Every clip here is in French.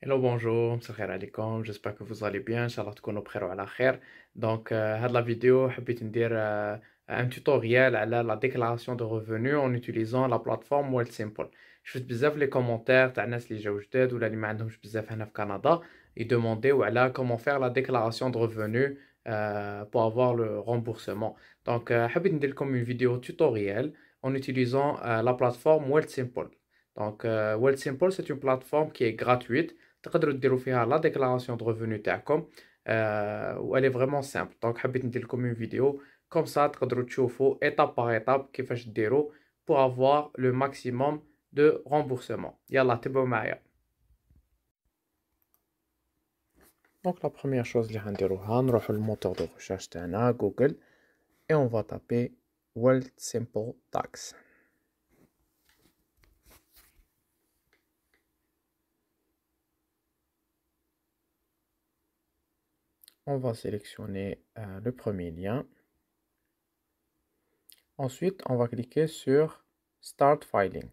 Hello, bonjour, مساء عليكم. J'espère que vous allez bien. Inch'Allah تكونوا بخير وعلى خير. Donc, هاد la vidéo حبيت ندير un tutoriel على la déclaration de revenus en utilisant la plateforme Wealthsimple. شفت بزاف les commentaires تاع الناس اللي جاو جداد ولا اللي ما عندهمش بزاف هنا في كندا يدومونديو على comment faire la déclaration de revenus pour avoir le remboursement. Donc, حبيت ندير لكم une vidéo tutoriel en utilisant la plateforme Wealthsimple. Donc, Wealthsimple, c'est une plateforme qui est gratuite. تقدروا ديروا فيها لا ديكلاراسيون دو ريفوني تاعكم و elle est vraiment simple. دونك حبيت ندير لكم une vidéo comme ça تقدروا تشوفوا étape par étape كيفاش ديروا pour avoir le maximum de remboursement. يلا تبعوا معايا. Donc la première chose اللي غنديروها نروحوا للموتور دو ريشيرش تاعنا جوجل et on va taper Wealthsimple Tax. On va sélectionner le premier lien. Ensuite, on va cliquer sur Start Filing.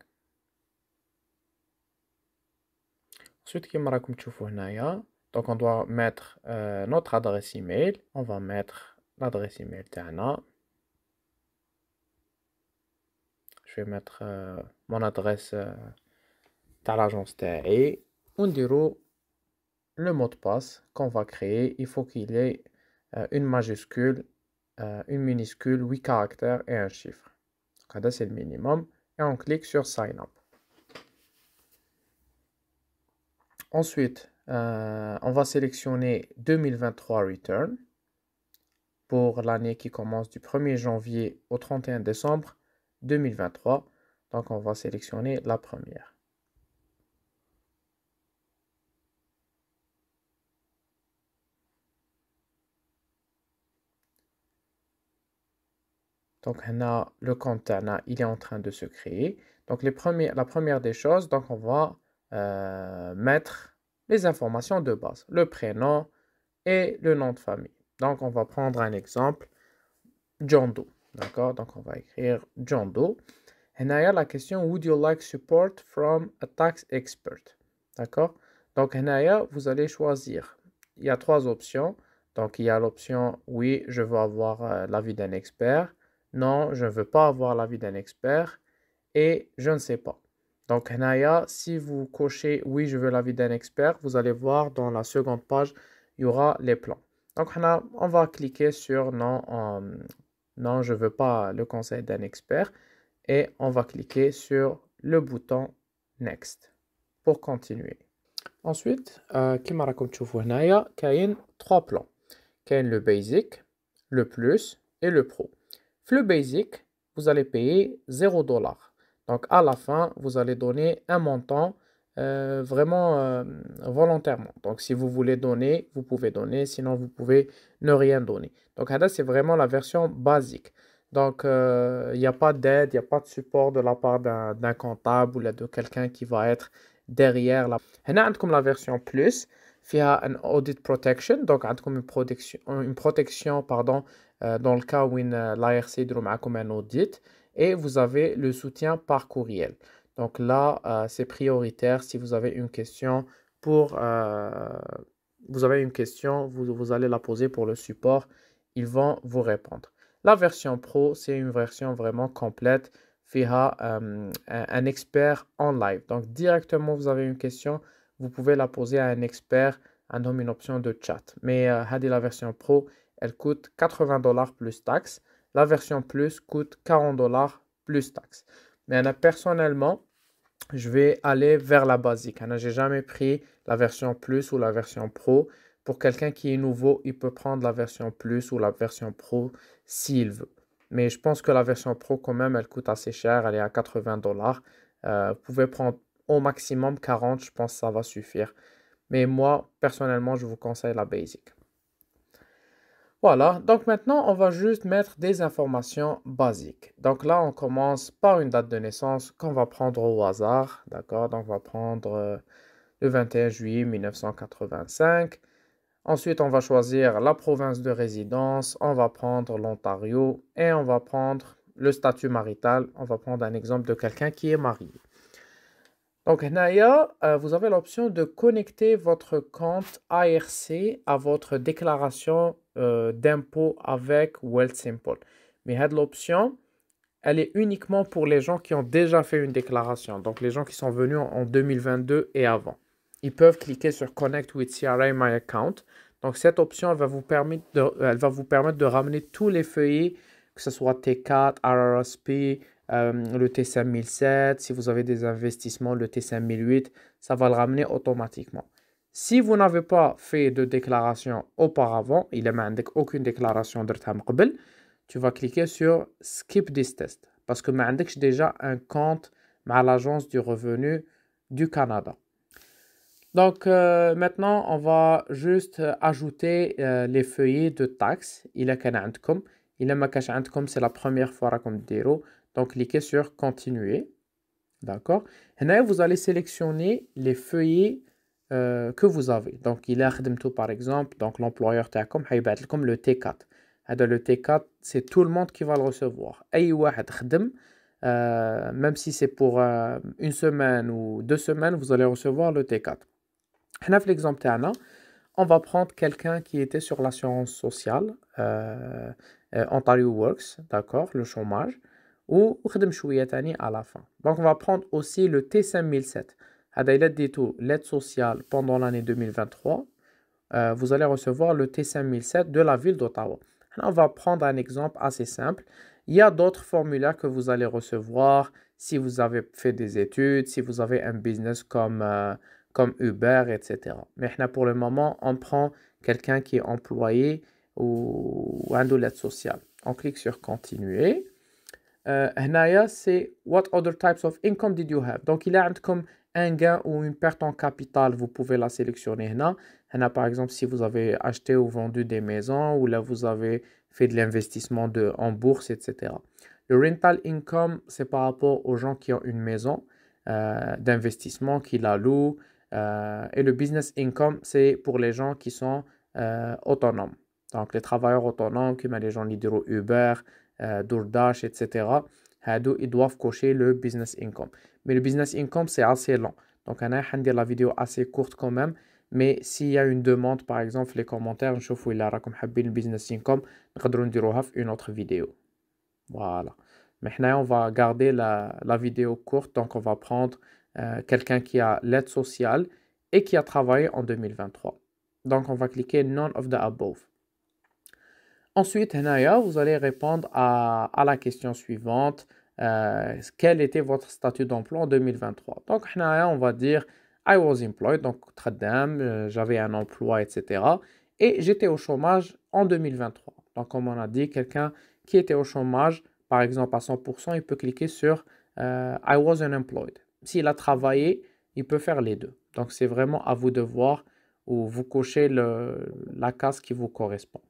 Ensuite, comme راكم تشوفوا هنايا, donc on doit mettre notre adresse email. On va mettre l'adresse email تاعنا. Je vais mettre mon adresse تاع l'agence تاعي ونديرو le mot de passe qu'on va créer. Il faut qu'il ait une majuscule, une minuscule, 8 caractères et un chiffre. Donc ça c'est le minimum et on clique sur Sign Up. Ensuite, on va sélectionner 2023 Return pour l'année qui commence du 1er janvier au 31 décembre 2023. Donc, on va sélectionner la première. Donc, le compte il est en train de se créer. Donc, la première des choses, donc on va mettre les informations de base, le prénom et le nom de famille. Donc, on va prendre un exemple, John Doe. D'accord? Donc, on va écrire John Doe. Et là, la question, would you like support from a tax expert? D'accord? Donc, là, vous allez choisir. Il y a trois options. Donc, il y a l'option, oui, je veux avoir l'avis d'un expert. Non, je ne veux pas avoir l'avis d'un expert. Et je ne sais pas. Donc, là, si vous cochez, oui, je veux l'avis d'un expert, vous allez voir dans la seconde page, il y aura les plans. Donc, on va cliquer sur non, non, je ne veux pas le conseil d'un expert. Et on va cliquer sur le bouton Next pour continuer. Ensuite, كما راكم تشوفوا هنايا كاين 3 plans. كاين le basic, le plus et le pro. Le basic, vous allez payer 0$. Donc à la fin, vous allez donner un montant vraiment volontairement. Donc si vous voulez donner, vous pouvez donner, sinon vous pouvez ne rien donner. Donc là, c'est vraiment la version basique. Donc il n'y a pas d'aide, il n'y a pas de support de la part d'un comptable ou de quelqu'un qui va être derrière la. هنا عندكم la version plus فيها un audit protection. Donc عندكم une protection pardon dans le cas où l'ARC يديروا معاكم un audit. Et vous avez le soutien par courriel. Donc là, c'est prioritaire. Si vous avez une question vous allez la poser pour le support. Ils vont vous répondre. La version pro, c'est une version vraiment complète. فيها un expert en live. Donc directement, vous avez une question, vous pouvez la poser à un expert. عندهم une option de chat. Mais la version pro, elle coûte $80 plus taxes. La version plus coûte $40 plus taxes. Mais personnellement, je vais aller vers la basique. Je n'ai jamais pris la version plus ou la version pro. Pour quelqu'un qui est nouveau, il peut prendre la version plus ou la version pro s'il veut. Mais je pense que la version pro, quand même, elle coûte assez cher. Elle est à $80. Vous pouvez prendre au maximum 40, je pense que ça va suffire. Mais moi, personnellement, je vous conseille la basic. Voilà, donc maintenant, on va juste mettre des informations basiques. Donc là, on commence par une date de naissance qu'on va prendre au hasard. D'accord, donc on va prendre le 21 juillet 1985. Ensuite, on va choisir la province de résidence. On va prendre l'Ontario et on va prendre le statut marital. On va prendre un exemple de quelqu'un qui est marié. Donc, هنايا, vous avez l'option de connecter votre compte ARC à votre déclaration d'impôt avec Wealthsimple. Mais cette option, elle est uniquement pour les gens qui ont déjà fait une déclaration. Donc, les gens qui sont venus en 2022 et avant. Ils peuvent cliquer sur Connect with CRA My Account. Donc, cette option, elle va vous permettre de ramener tous les feuillets, que ce soit T4, RRSP, le T5007. Si vous avez des investissements, le T5008, ça va le ramener automatiquement. Si vous n'avez pas fait de déclaration auparavant, il n'y a aucune déclaration de قبل, tu vas cliquer sur Skip this test parce que tu as déjà un compte à l'Agence du revenu du Canada. Donc maintenant, on va juste ajouter les feuillets de taxes. Il est عندكم. Il est عندكم, c'est la première fois que vous. Donc cliquez sur Continuer. D'accord. Là, vous allez sélectionner les feuillets que vous avez. Donc il est par exemple, donc l'employeur تاعكم حيبعث لكم le T4. Le T4, c'est tout le monde qui va le recevoir. أي واحد خدم, même si c'est pour une semaine ou 2 semaines, vous allez recevoir le T4. Dans l'exemple تاعنا, on va prendre quelqu'un qui était sur l'assurance sociale, Ontario Works, d'accord, le chômage, ou خدم شوية تاني à la fin. Donc on va prendre aussi le T5007. هذا إلا ديتو l'aide sociale pendant l'année 2023, vous allez recevoir le T5007 de la ville d'Ottawa. On va prendre un exemple assez simple. Il y a d'autres formulaires que vous allez recevoir si vous avez fait des études, si vous avez un business comme Uber, etc. Mais pour le moment, on prend quelqu'un qui est employé ou un de l'aide sociale. On clique sur Continuer. هنايا c'est What other types of income did you have? Donc il y a comme un gain ou une perte en capital, vous pouvez la sélectionner هنا. هنا par exemple si vous avez acheté ou vendu des maisons ou là vous avez fait de l'investissement en bourse, etc. Le rental income, c'est par rapport aux gens qui ont une maison d'investissement, qui la louent. Et le business income, c'est pour les gens qui sont autonomes. Donc les travailleurs autonomes, comme les gens qui font Uber, DoorDash, etc. Ils doivent cocher le business income. Mais le business income, c'est assez long. Donc, on a la vidéo assez courte quand même. Mais s'il y a une demande, par exemple, les commentaires, je vous le le business income, on une autre vidéo. Voilà. Maintenant, on va garder la vidéo courte. Donc, on va prendre quelqu'un qui a l'aide sociale et qui a travaillé en 2023. Donc, on va cliquer None of the above. Ensuite, vous allez répondre à la question suivante. Quel était votre statut d'emploi en 2023? Donc, on va dire I was employed, donc j'avais un emploi, etc. Et j'étais au chômage en 2023. Donc, comme on a dit, quelqu'un qui était au chômage, par exemple à 100%, il peut cliquer sur I was unemployed. S'il a travaillé, il peut faire les deux. Donc, c'est vraiment à vous de voir ou vous cochez la case qui vous correspond.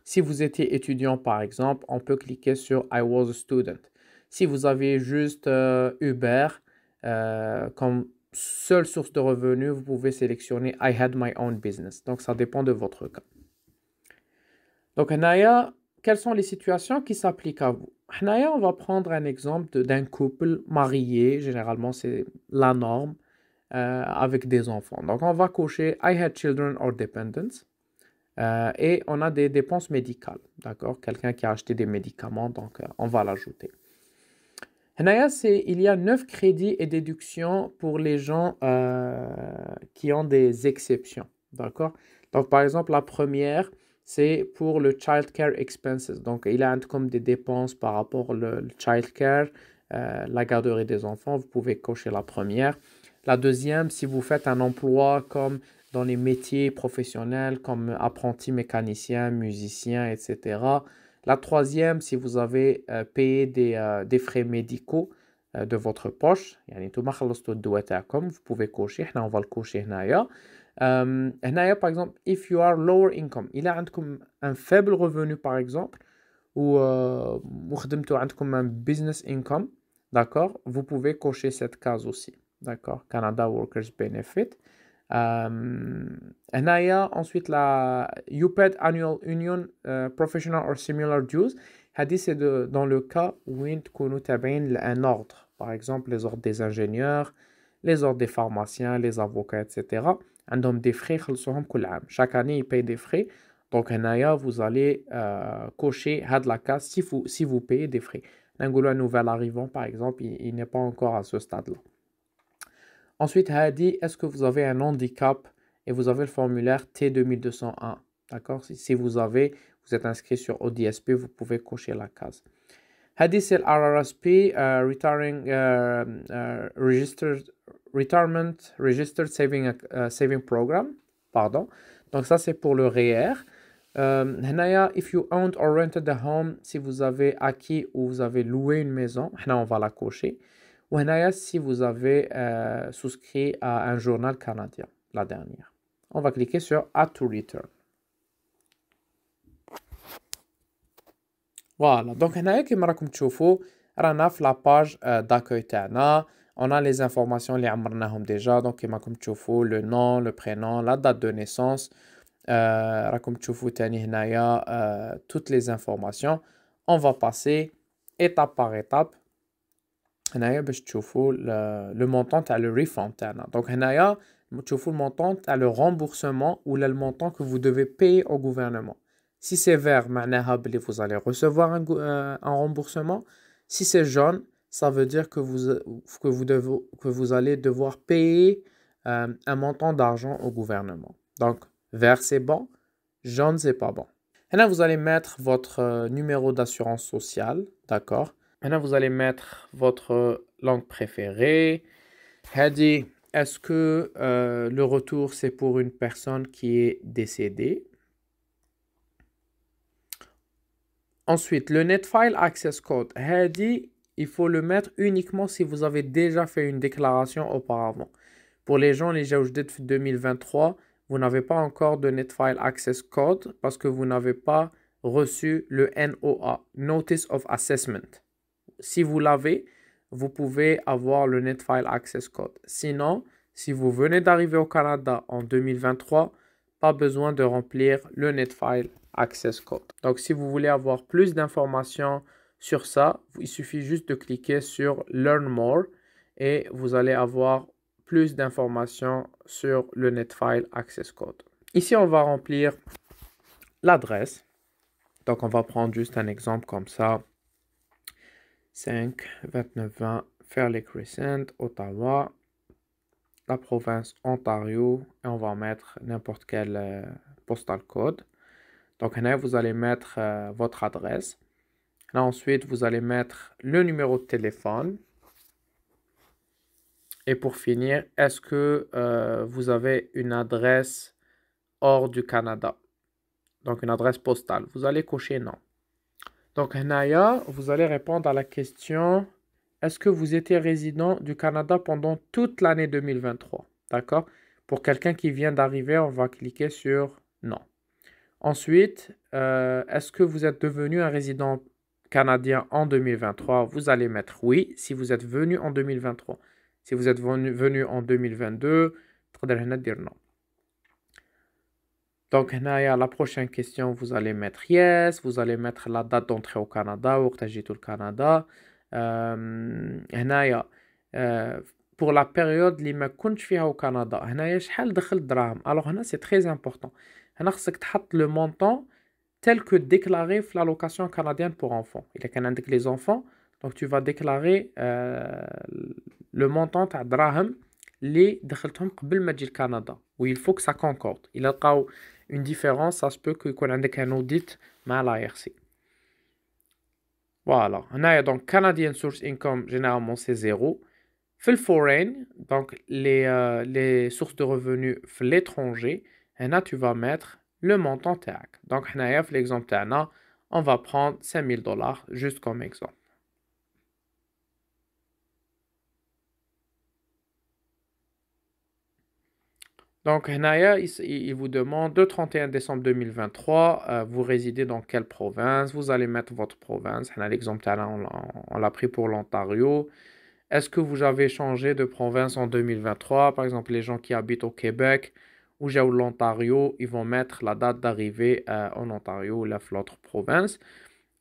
Si vous étiez étudiant, par exemple, on peut cliquer sur I was a student. Si vous avez juste Uber comme seule source de revenus, vous pouvez sélectionner I had my own business. Donc, ça dépend de votre cas. Donc, Naya, quelles sont les situations qui s'appliquent à vous? Naya, on va prendre un exemple d'un couple marié. Généralement, c'est la norme avec des enfants. Donc, on va cocher I had children or dependents. Et on a des dépenses médicales, d'accord? Quelqu'un qui a acheté des médicaments, donc on va l'ajouter. Il y a 9 crédits et déductions pour les gens qui ont des exceptions, d'accord? Donc, par exemple, la première, c'est pour le child care expenses. Donc, il y a comme des dépenses par rapport au child care, la garderie des enfants, vous pouvez cocher la première. La deuxième, si vous faites un emploi comme dans les métiers professionnels comme apprenti mécanicien, musicien, etc. La troisième, si vous avez payé des frais médicaux de votre poche, vous pouvez cocher, on va le cocher. Par exemple, if you are lower income, il y a un faible revenu par exemple, ou un business income, d'accord, vous pouvez cocher cette case aussi, d'accord, Canada Workers Benefit. Ensuite la UPED Annual Union Professional or Similar Dues. C'est dans le cas où vous avez un ordre. par exemple les ordres des ingénieurs, les ordres des pharmaciens, les avocats, etc. عندهم des frais خلصوهم كل عام. Chaque année, ils payent des frais. Donc, هنايا, vous allez cocher had la case si vous payez des frais. Un nouvel arrivant, par exemple, il n'est pas encore à ce stade-là. Ensuite, Hadi, est-ce que vous avez un handicap et vous avez le formulaire T2201? D'accord? Si vous êtes inscrit sur ODSP, vous pouvez cocher la case. Hadi, c'est le RRSP, Retirement Registered Saving Program. Pardon. Donc, ça, c'est pour le REER. Hanaya, if you owned or rented a home, si vous avez acquis ou vous avez loué une maison, on va la cocher. Ou hanaya, si vous avez souscrit à un journal canadien, la dernière. On va cliquer sur Add to Return. Voilà. Donc, hanaya, comme راكم تشوفوا, رانا في la page d'accueil تاعنا. On a les informations اللي عمرناهم déjà. Donc, كما راكم تشوفوا, le nom, le prénom, la date de naissance. راكم تشوفوا تاني هنايا toutes les informations. On va passer étape par étape. هنايا باش تشوفوا le montant تاع le refund تاعنا. Donc هنايا تشوفوا le montant تاع le remboursement ou le montant que vous devez payer au gouvernement. Si c'est vert, معناها بلي vous allez recevoir un remboursement. Si c'est jaune, ça veut dire que vous allez devoir payer un montant d'argent au gouvernement. Donc vert, c'est bon. Jaune, c'est pas bon. Maintenant, vous allez mettre votre numéro d'assurance sociale. D'accord. Maintenant, vous allez mettre votre langue préférée. Hadi, est-ce que le retour, c'est pour une personne qui est décédée? Ensuite, le Netfile Access Code. Hadi, il faut le mettre uniquement si vous avez déjà fait une déclaration auparavant. Pour les gens, les Jaoujdet 2023, vous n'avez pas encore de Netfile Access Code parce que vous n'avez pas reçu le NOA, Notice of Assessment. Si vous l'avez, vous pouvez avoir le Netfile Access Code. Sinon, si vous venez d'arriver au Canada en 2023, pas besoin de remplir le Netfile Access Code. Donc, si vous voulez avoir plus d'informations sur ça, il suffit juste de cliquer sur Learn More et vous allez avoir plus d'informations sur le Netfile Access Code. Ici, on va remplir l'adresse. Donc, on va prendre juste un exemple comme ça. 5 29 20 Fairley Crescent, Ottawa, la province Ontario, et on va mettre n'importe quel postal code. Donc, là, vous allez mettre votre adresse. Là, ensuite, vous allez mettre le numéro de téléphone. Et pour finir, est-ce que vous avez une adresse hors du Canada? Donc, une adresse postale. Vous allez cocher non. Donc, Naya, vous allez répondre à la question, est-ce que vous étiez résident du Canada pendant toute l'année 2023? D'accord? Pour quelqu'un qui vient d'arriver, on va cliquer sur non. Ensuite, est-ce que vous êtes devenu un résident canadien en 2023? Vous allez mettre oui si vous êtes venu en 2023. Si vous êtes venu en 2022, تقدر هنا dire non. Donc, la prochaine question, vous allez mettre yes, vous allez mettre la date d'entrée au Canada, ou au Canada. Pour la période اللي ما كنتش فيها au Canada, هنايا شحال دخلت دراهم. Alors, هنا c'est très important. هنا خصك تحط le montant tel que déclaré في l'allocation canadienne pour enfants. Il y a كان عندك les enfants, donc tu vas déclarer le montant تاع دراهم اللي دخلتهم قبل ما تجي لكندا. Oui, il faut que ça concorde. Il y a une différence, ça se peut qu'il y ait un audit مع l'ARC. Voilà. Donc, Canadian Source Income, généralement, c'est 0. Fait le foreign, donc les sources de revenus fait l'étranger, et là, tu vas mettre le montant TAC. Donc, l'exemple, on va prendre $5,000 juste comme exemple. Donc, il vous demande le 31 décembre 2023, vous résidez dans quelle province? Vous allez mettre votre province. L'exemple, on l'a pris pour l'Ontario. Est-ce que vous avez changé de province en 2023? Par exemple, les gens qui habitent au Québec ou l'Ontario, ils vont mettre la date d'arrivée en Ontario ou l'autre province.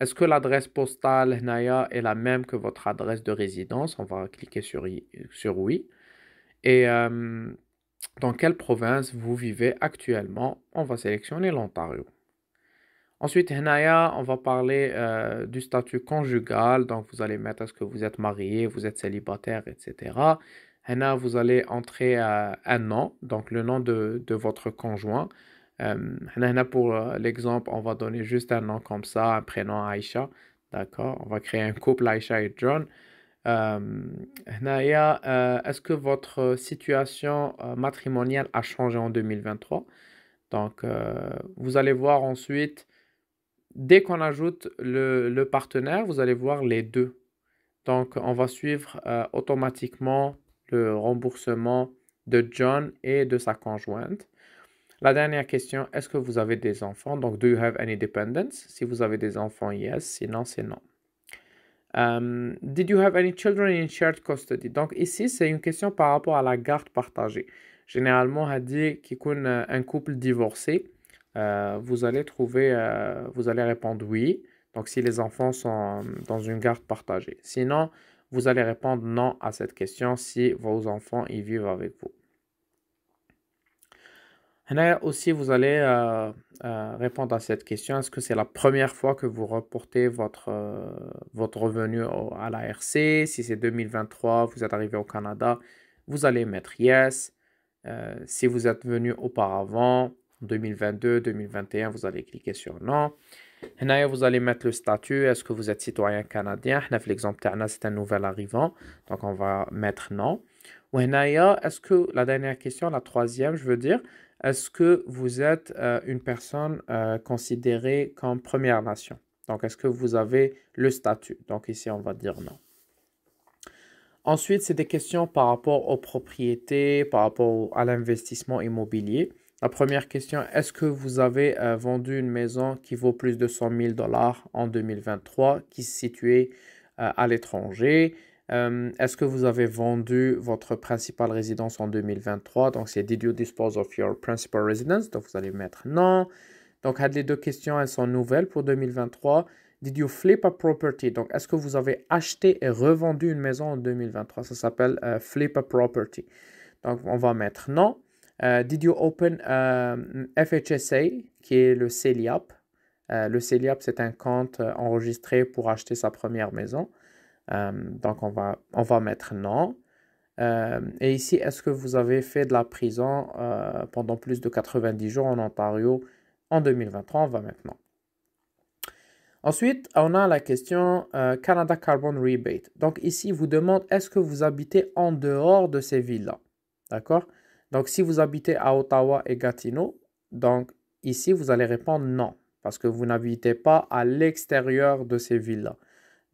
est-ce que l'adresse postale هنايا est la même que votre adresse de résidence? On va cliquer sur oui. Et dans quelle province vous vivez actuellement? On va sélectionner l'Ontario. Ensuite, هنايا, on va parler du statut conjugal. Donc, vous allez mettre est-ce que vous êtes marié, vous êtes célibataire, etc. هنا, vous allez entrer un nom, donc le nom de votre conjoint. هنا, pour l'exemple, on va donner juste un nom comme ça, un prénom Aïcha. D'accord? On va créer un couple Aïcha et John. هنايا, est-ce que votre situation matrimoniale a changé en 2023? Donc, vous allez voir ensuite, dès qu'on ajoute le partenaire, vous allez voir les deux. Donc, on va suivre automatiquement le remboursement de John et de sa conjointe. La dernière question, est-ce que vous avez des enfants? Donc, do you have any dependents? Si vous avez des enfants, yes. Sinon, c'est non. Did you have any children in shared custody? Donc, ici, c'est une question par rapport à la garde partagée. Généralement, on dit qu'il y a un couple divorcé. Vous allez vous allez répondre oui. Donc, si les enfants sont dans une garde partagée. Sinon, vous allez répondre non à cette question si vos enfants y vivent avec vous. Là aussi, vous allez répondre à cette question. Est-ce que c'est la première fois que vous reportez votre revenu à l'ARC? Si c'est 2023, vous êtes arrivé au Canada, vous allez mettre yes. Si vous êtes venu auparavant, en 2022, 2021, vous allez cliquer sur non. Là, vous allez mettre le statut. Est-ce que vous êtes citoyen canadien? L'exemple, c'est un nouvel arrivant. Donc, on va mettre non. Est-ce que, la dernière question, la troisième, je veux dire, est-ce que vous êtes une personne considérée comme Première Nation? Donc, est-ce que vous avez le statut? Donc, ici, on va dire non. Ensuite, c'est des questions par rapport aux propriétés, par rapport à l'investissement immobilier. La première question, est-ce que vous avez vendu une maison qui vaut plus de 100 000 $ en 2023, qui se situait à l'étranger? Est-ce que vous avez vendu votre principale résidence en 2023? Donc, c'est Did you dispose of your principal residence? Donc, vous allez mettre non. Donc, les deux questions, elles sont nouvelles pour 2023. Did you flip a property? Donc, est-ce que vous avez acheté et revendu une maison en 2023? Ça s'appelle flip a property. Donc, on va mettre non. Did you open FHSA, qui est le CELIAP? Le CELIAP, c'est un compte enregistré pour acheter sa première maison. Donc, on va mettre non. Et ici, est-ce que vous avez fait de la prison pendant plus de 90 jours en Ontario en 2023? On va mettre non. Ensuite, on a la question Canada Carbon Rebate. Donc ici, il vous demande est-ce que vous habitez en dehors de ces villes-là? D'accord? Donc si vous habitez à Ottawa et Gatineau, donc ici, vous allez répondre non, parce que vous n'habitez pas à l'extérieur de ces villes-là.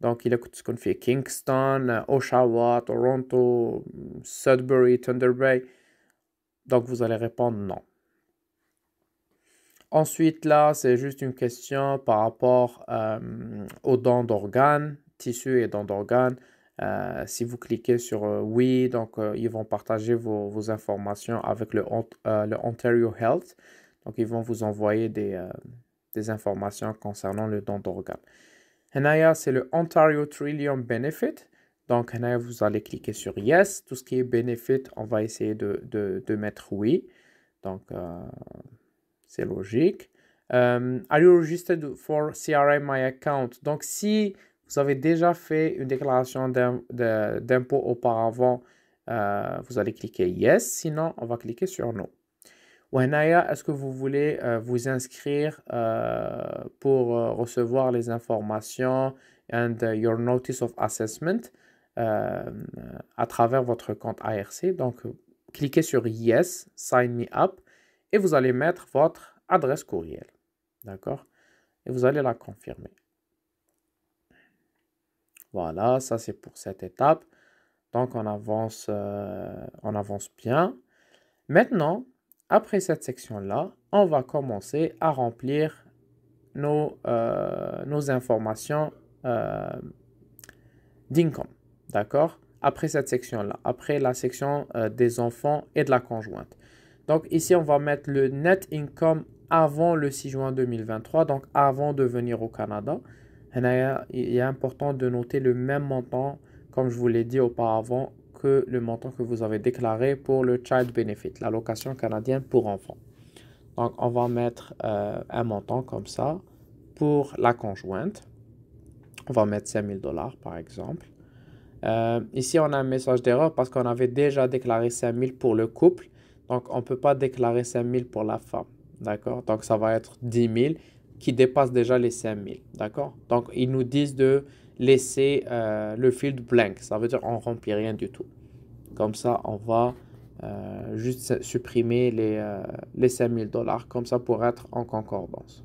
Donc il y a ce qu'on fait Kingston, Oshawa, Toronto, Sudbury, Thunder Bay. Donc vous allez répondre non. Ensuite, là, c'est juste une question par rapport aux dons d'organes, tissus et dons d'organes. Si vous cliquez sur oui, donc ils vont partager vos informations avec le Ontario Health. Donc, ils vont vous envoyer des informations concernant le don d'organes. Henaya, c'est le Ontario Trillium Benefit. Donc, Henaya, vous allez cliquer sur yes. Tout ce qui est benefit, on va essayer de mettre oui. Donc, c'est logique. Are you registered for CRA My Account? Donc, si vous avez déjà fait une déclaration d'impôt auparavant, vous allez cliquer Yes. Sinon, on va cliquer sur No. Wenaya, est-ce que vous voulez vous inscrire pour recevoir les informations and your notice of assessment à travers votre compte ARC? Donc, cliquez sur Yes, Sign Me Up. Et vous allez mettre votre adresse courriel. D'accord? Et vous allez la confirmer. Voilà, ça c'est pour cette étape. Donc on avance bien. Maintenant, après cette section-là, on va commencer à remplir nos informations d'income. D'accord? Après cette section-là, après la section des enfants et de la conjointe. Donc ici, on va mettre le net income avant le 6 juin 2023, donc avant de venir au Canada. Il est important de noter le même montant, comme je vous l'ai dit auparavant, que le montant que vous avez déclaré pour le Child Benefit, l'allocation canadienne pour enfants. Donc, on va mettre un montant comme ça pour la conjointe. On va mettre 5 000 $ par exemple. Ici, on a un message d'erreur parce qu'on avait déjà déclaré 5 000 pour le couple. Donc, on ne peut pas déclarer 5 000 pour la femme. D'accord? Donc, ça va être 10 000 qui dépasse déjà les 5 000. D'accord? Donc, ils nous disent de laisser le field blank. Ça veut dire on ne remplit rien du tout. Comme ça, on va juste supprimer les 5 000 $. Comme ça, pour être en concordance.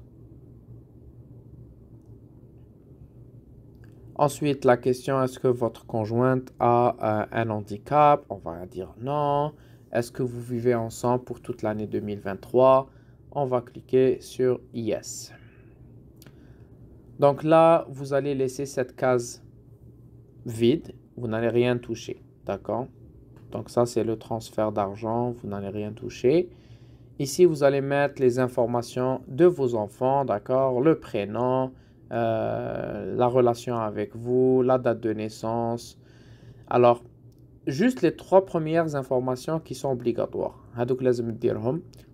Ensuite, la question, est-ce que votre conjointe a un handicap? On va dire non. Est-ce que vous vivez ensemble pour toute l'année 2023? On va cliquer sur Yes. Donc là, vous allez laisser cette case vide. Vous n'allez rien toucher. D'accord? Donc ça, c'est le transfert d'argent. Vous n'allez rien toucher. Ici, vous allez mettre les informations de vos enfants. D'accord? Le prénom. La relation avec vous, la date de naissance. Alors, juste les 3 premières informations qui sont obligatoires.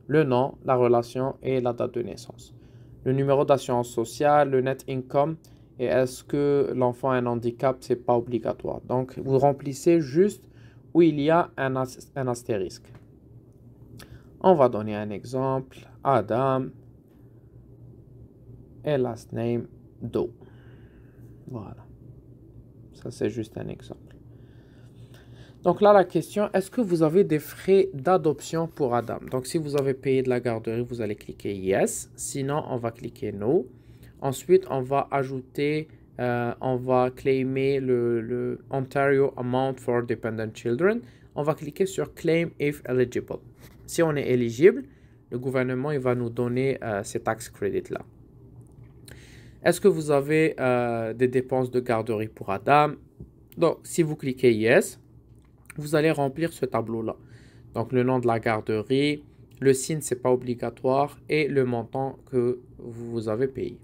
Le nom, la relation et la date de naissance. Le numéro d'assurance sociale, le net income et est-ce que l'enfant a un handicap, c'est pas obligatoire. Donc, vous remplissez juste où il y a un astérisque. On va donner un exemple. Adam et last name Doe. Voilà. Ça, c'est juste un exemple. Donc là, la question, est-ce que vous avez des frais d'adoption pour Adam? Donc, si vous avez payé de la garderie, vous allez cliquer Yes. Sinon, on va cliquer No. Ensuite, on va ajouter, on va claimer le Ontario Amount for Dependent Children. On va cliquer sur Claim if eligible. Si on est éligible, le gouvernement il va nous donner ces tax credits-là. Est-ce que vous avez des dépenses de garderie pour Adam? Donc, si vous cliquez Yes, vous allez remplir ce tableau-là. Donc, le nom de la garderie, le signe, ce n'est pas obligatoire et le montant que vous avez payé.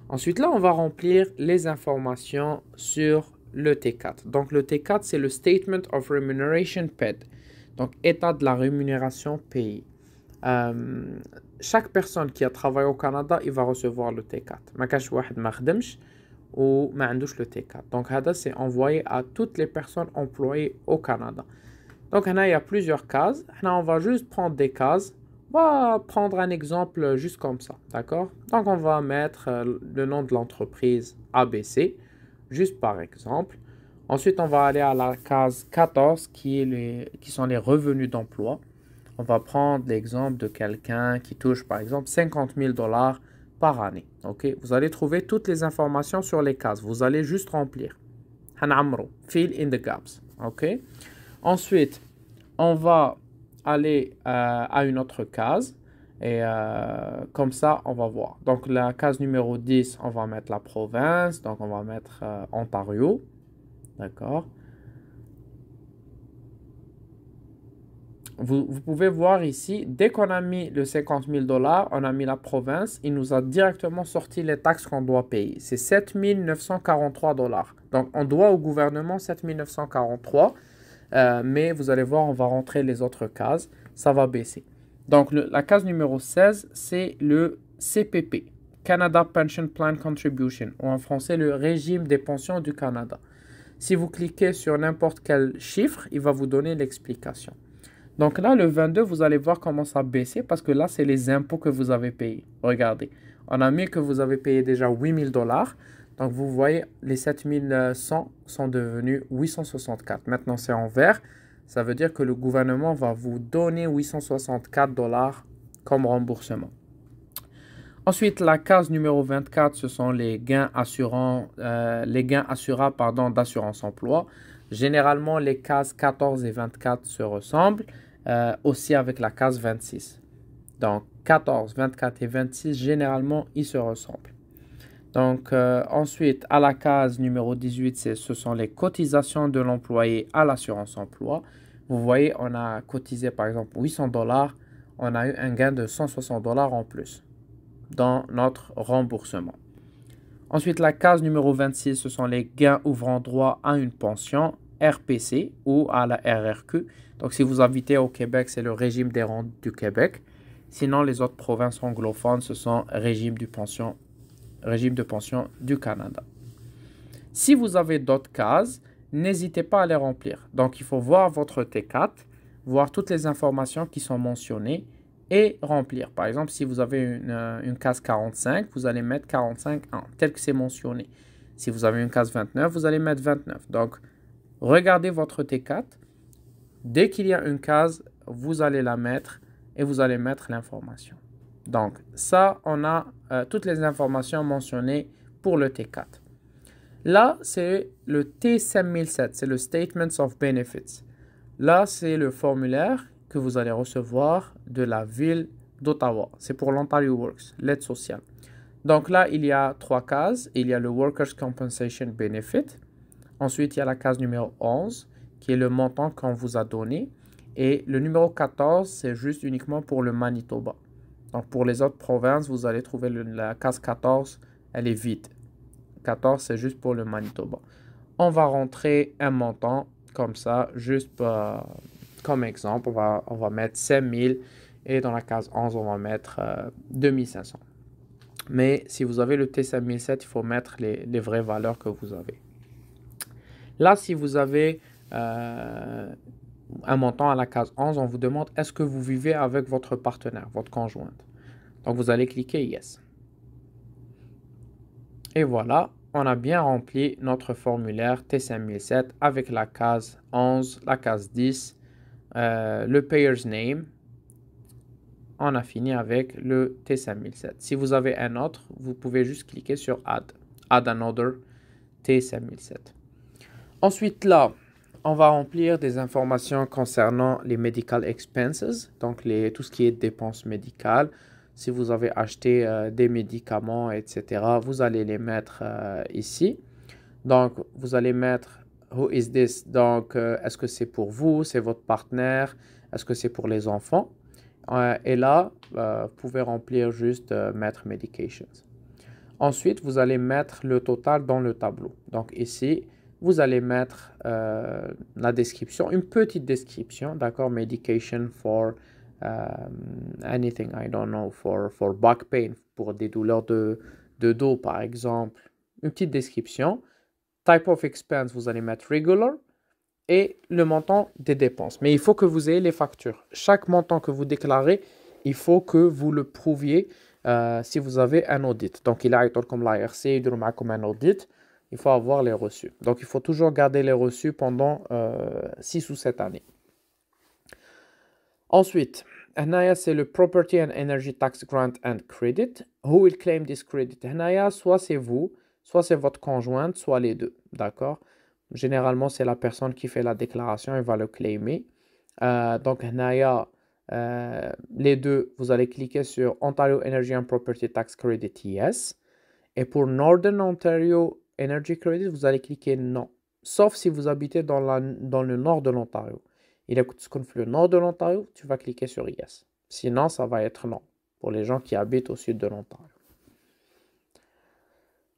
Ensuite, là, on va remplir les informations sur le T4. Donc, le T4, c'est le Statement of Remuneration Paid. Donc, état de la rémunération payée. Chaque personne qui a travaillé au Canada, il va recevoir le T4. ما كانش واحد ما خدمش وما عندوش le T4. Donc, هذا c'est envoyé à toutes les personnes employées au Canada. Donc, il y a plusieurs cases. On va juste prendre des cases. On va prendre un exemple juste comme ça. D'accord? Donc, on va mettre le nom de l'entreprise ABC, juste par exemple. Ensuite, on va aller à la case 14 qui sont les revenus d'emploi. On va prendre l'exemple de quelqu'un qui touche par exemple 50 000 $ par année. Okay? Vous allez trouver toutes les informations sur les cases. Vous allez juste remplir. Fill in the gaps. Okay? Ensuite, on va aller à une autre case. Et comme ça, on va voir. Donc, la case numéro 10, on va mettre la province. Donc, on va mettre Ontario. D'accord? Vous pouvez voir ici, dès qu'on a mis le 50 000 $, on a mis la province, il nous a directement sorti les taxes qu'on doit payer. C'est 7 943 $. Donc, on doit au gouvernement 7 943 $, mais vous allez voir, on va rentrer les autres cases, ça va baisser. Donc, la case numéro 16, c'est le CPP, Canada Pension Plan Contribution, ou en français, le régime des pensions du Canada. Si vous cliquez sur n'importe quel chiffre, il va vous donner l'explication. Donc là, le 22, vous allez voir comment ça a baissé parce que là, c'est les impôts que vous avez payés. Regardez, on a mis que vous avez payé déjà 8 000 $. Donc, vous voyez, les 7 100 sont devenus 864. Maintenant, c'est en vert. Ça veut dire que le gouvernement va vous donner 864 $ comme remboursement. Ensuite, la case numéro 24, ce sont les gains assurables d'assurance emploi. Généralement, les cases 14 et 24 se ressemblent, aussi avec la case 26. Donc, 14, 24 et 26, généralement, ils se ressemblent. Donc, ensuite, à la case numéro 18, ce sont les cotisations de l'employé à l'assurance emploi. Vous voyez, on a cotisé par exemple 800 $, on a eu un gain de 160 $ en plus dans notre remboursement. Ensuite, la case numéro 26, ce sont les gains ouvrant droit à une pension RPC ou à la RRQ. Donc, si vous habitez au Québec, c'est le régime des rentes du Québec. Sinon, les autres provinces anglophones, ce sont régime de pension du Canada. Si vous avez d'autres cases, n'hésitez pas à les remplir. Donc, il faut voir votre T4, voir toutes les informations qui sont mentionnées et remplir. Par exemple, si vous avez une case 45, vous allez mettre 45.1, tel que c'est mentionné. Si vous avez une case 29, vous allez mettre 29. Donc, regardez votre T4. Dès qu'il y a une case, vous allez la mettre et vous allez mettre l'information. Donc, ça, on a toutes les informations mentionnées pour le T4. Là, c'est le T5007, c'est le Statements of Benefits. Là, c'est le formulaire que vous allez recevoir de la ville d'Ottawa. C'est pour l'Ontario Works, l'aide sociale. Donc là, il y a 3 cases. Il y a le Workers' Compensation Benefit. Ensuite, il y a la case numéro 11, qui est le montant qu'on vous a donné. Et le numéro 14, c'est juste uniquement pour le Manitoba. Donc, pour les autres provinces, vous allez trouver la case 14, elle est vide. 14, c'est juste pour le Manitoba. On va rentrer un montant comme ça, juste comme exemple. On va mettre 5000 et dans la case 11, on va mettre 2500. Mais si vous avez le T5007, il faut mettre les vraies valeurs que vous avez. Là, si vous avez un montant à la case 11, on vous demande est-ce que vous vivez avec votre partenaire, votre conjointe. Donc, vous allez cliquer Yes. Et voilà, on a bien rempli notre formulaire T5007 avec la case 11, la case 10, le Payer's Name. On a fini avec le T5007. Si vous avez un autre, vous pouvez juste cliquer sur Add Another T5007. Ensuite, là, on va remplir des informations concernant les medical expenses, donc tout ce qui est dépenses médicales. Si vous avez acheté des médicaments, etc., vous allez les mettre ici. Donc, vous allez mettre Who is this? Donc, est-ce que c'est pour vous? C'est votre partenaire? Est-ce que c'est pour les enfants? Et là, vous pouvez remplir juste mettre medications. Ensuite, vous allez mettre le total dans le tableau. Donc, ici, vous allez mettre la description, une petite description, d'accord? Medication for anything, I don't know, for back pain, pour des douleurs de dos, par exemple. Une petite description. Type of expense, vous allez mettre regular et le montant des dépenses. Mais il faut que vous ayez les factures. Chaque montant que vous déclarez, il faut que vous le prouviez si vous avez un audit. Donc, il a été comme l'ARC, il a comme un audit. Il faut avoir les reçus. Donc, il faut toujours garder les reçus pendant 6 ou 7 années. Ensuite, HNAIA, c'est le Property and Energy Tax Grant and Credit. Who will claim this credit? HNAIA, soit c'est vous, soit c'est votre conjointe, soit les deux. D'accord? Généralement, c'est la personne qui fait la déclaration et va le claimer. Donc, HNAIA, les deux, vous allez cliquer sur Ontario Energy and Property Tax Credit, yes. Et pour Northern Ontario Energy Credit, vous allez cliquer non. Sauf si vous habitez dans le nord de l'Ontario. Il écoute ce qu'on fait le nord de l'Ontario, tu vas cliquer sur yes. Sinon, ça va être non pour les gens qui habitent au sud de l'Ontario.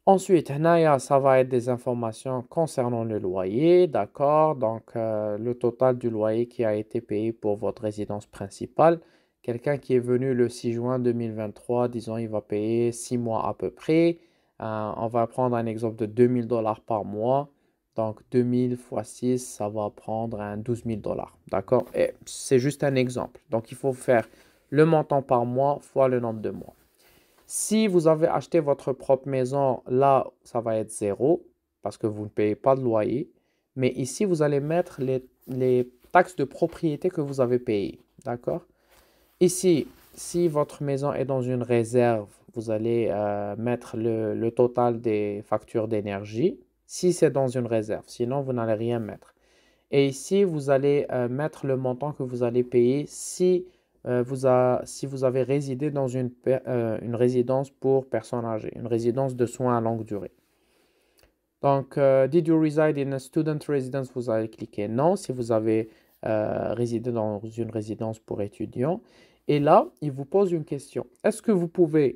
Ensuite, HNAIA, ça va être des informations concernant le loyer, d'accord? Donc, le total du loyer qui a été payé pour votre résidence principale. Quelqu'un qui est venu le 6 juin 2023, disons, il va payer 6 mois à peu près. On va prendre un exemple de 2000 $ par mois. Donc, 2000 x 6, ça va prendre un 12 000 $. D'accord? Et c'est juste un exemple. Donc, il faut faire le montant par mois fois le nombre de mois. Si vous avez acheté votre propre maison, là, ça va être 0 parce que vous ne payez pas de loyer. Mais ici, vous allez mettre les taxes de propriété que vous avez payées. D'accord? Ici, si votre maison est dans une réserve, vous allez mettre le total des factures d'énergie. Si c'est dans une réserve, sinon vous n'allez rien mettre. Et ici, vous allez mettre le montant que vous allez payer si vous avez résidé dans une résidence pour personnes âgées, une résidence de soins à longue durée. Donc, did you reside in a student residence? Vous allez cliquer non si vous avez résidé dans une résidence pour étudiants. Et là, il vous pose une question. Est-ce que vous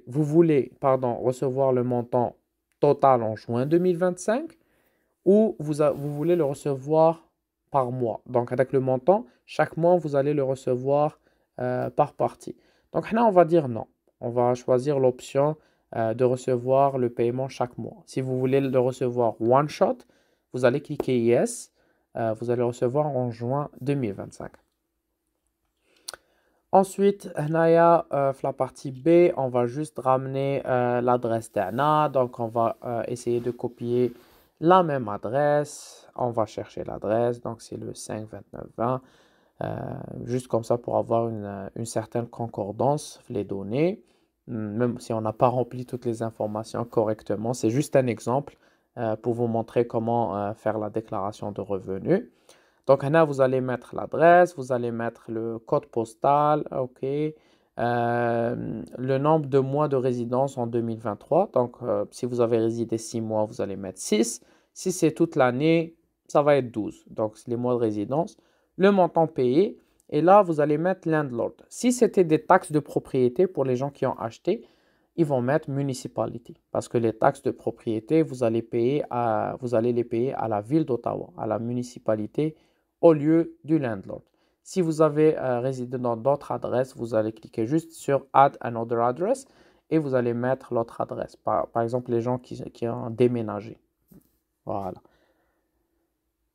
voulez recevoir le montant total en juin 2025 ou vous voulez le recevoir par mois. Donc, avec le montant, chaque mois, vous allez le recevoir par partie. Donc, là, on va dire non. On va choisir l'option de recevoir le paiement chaque mois. Si vous voulez le recevoir one shot, vous allez cliquer Yes. Vous allez le recevoir en juin 2025. Ensuite, la partie B, on va juste ramener l'adresse d'Anna. Donc, on va essayer de copier la même adresse. On va chercher l'adresse. Donc, c'est le 52920. Juste comme ça pour avoir une certaine concordance, les données. Même si on n'a pas rempli toutes les informations correctement. C'est juste un exemple pour vous montrer comment faire la déclaration de revenus. Donc, là, vous allez mettre l'adresse, vous allez mettre le code postal, OK, le nombre de mois de résidence en 2023. Donc, si vous avez résidé 6 mois, vous allez mettre 6. Si c'est toute l'année, ça va être 12. Donc, c'est les mois de résidence. Le montant payé. Et là, vous allez mettre landlord. Si c'était des taxes de propriété pour les gens qui ont acheté, ils vont mettre municipality. Parce que les taxes de propriété, vous allez les payer à la ville d'Ottawa, à la municipalité, au lieu du landlord. Si vous avez résidé dans d'autres adresses, vous allez cliquer juste sur Add another address et vous allez mettre l'autre adresse. Par exemple, les gens qui ont déménagé. Voilà.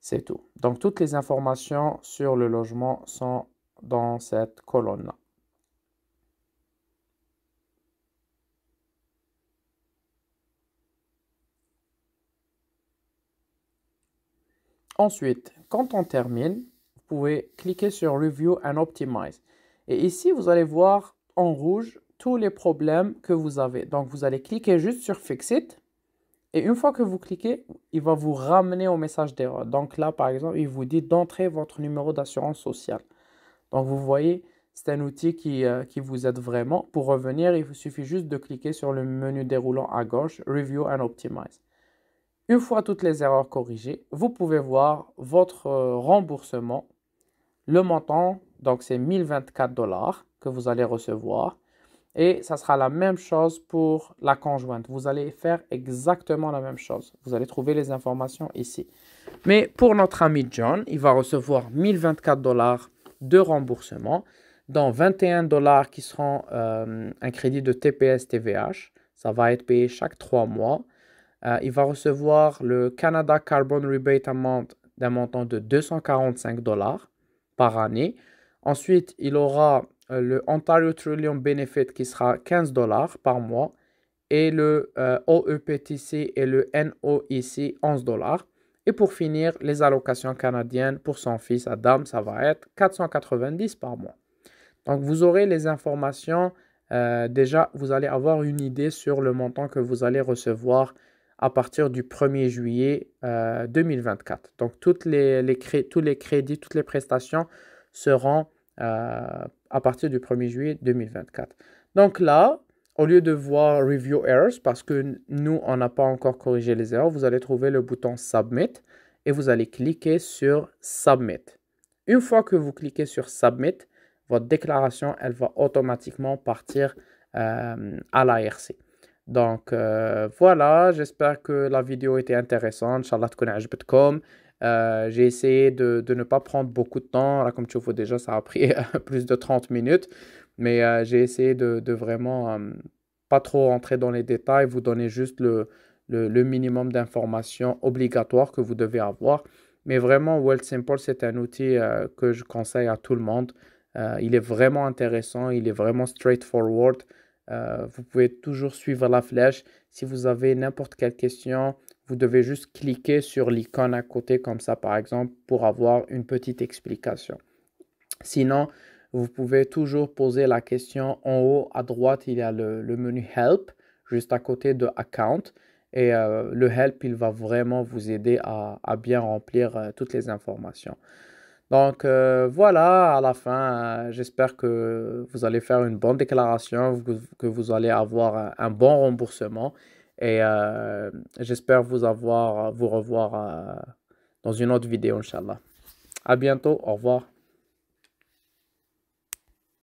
C'est tout. Donc, toutes les informations sur le logement sont dans cette colonne-là. Ensuite, quand on termine, vous pouvez cliquer sur Review and Optimize. Et ici, vous allez voir en rouge tous les problèmes que vous avez. Donc, vous allez cliquer juste sur Fix It. Et une fois que vous cliquez, il va vous ramener au message d'erreur. Donc là, par exemple, il vous dit d'entrer votre numéro d'assurance sociale. Donc, vous voyez, c'est un outil qui vous aide vraiment. Pour revenir, il vous suffit juste de cliquer sur le menu déroulant à gauche, Review and Optimize. Une fois toutes les erreurs corrigées, vous pouvez voir votre remboursement. Le montant, donc c'est 1024 $ que vous allez recevoir. Et ça sera la même chose pour la conjointe. Vous allez faire exactement la même chose. Vous allez trouver les informations ici. Mais pour notre ami John, il va recevoir 1024 $ de remboursement, dont 21 $ qui seront un crédit de TPS TVH. Ça va être payé chaque 3 mois. Il va recevoir le Canada Carbon Rebate Amount d'un montant de 245 $ par année. Ensuite, il aura le Ontario Trillium Benefit qui sera 15 $ par mois et le OEPTC et le NOEC 11 $. Et pour finir, les allocations canadiennes pour son fils Adam, ça va être 490 $ par mois. Donc, vous aurez les informations. Déjà, vous allez avoir une idée sur le montant que vous allez recevoir à partir du 1er juillet 2024. Donc, tous les crédits, toutes les prestations seront à partir du 1er juillet 2024. Donc là, au lieu de voir Review Errors, parce que nous, on n'a pas encore corrigé les erreurs, vous allez trouver le bouton Submit et vous allez cliquer sur Submit. Une fois que vous cliquez sur Submit, votre déclaration, elle va automatiquement partir à l'ARC. Donc voilà, j'espère que la vidéo était intéressante. Inch'Allah تكون عجبتكم. J'ai essayé de ne pas prendre beaucoup de temps. Là, comme tu vois déjà, ça a pris plus de 30 minutes. Mais j'ai essayé de vraiment pas trop rentrer dans les détails, vous donner juste le minimum d'informations obligatoires que vous devez avoir. Mais vraiment, Wealthsimple, c'est un outil que je conseille à tout le monde. Il est vraiment intéressant, il est vraiment straightforward. Vous pouvez toujours suivre la flèche. Si vous avez n'importe quelle question, vous devez juste cliquer sur l'icône à côté comme ça, par exemple, pour avoir une petite explication. Sinon, vous pouvez toujours poser la question en haut à droite, il y a le menu Help, juste à côté de Account. Et le Help, il va vraiment vous aider à bien remplir toutes les informations. Donc voilà, à la fin, j'espère que vous allez faire une bonne déclaration, que vous allez avoir un bon remboursement. Et j'espère vous revoir dans une autre vidéo, Inch'Allah. À bientôt, au revoir.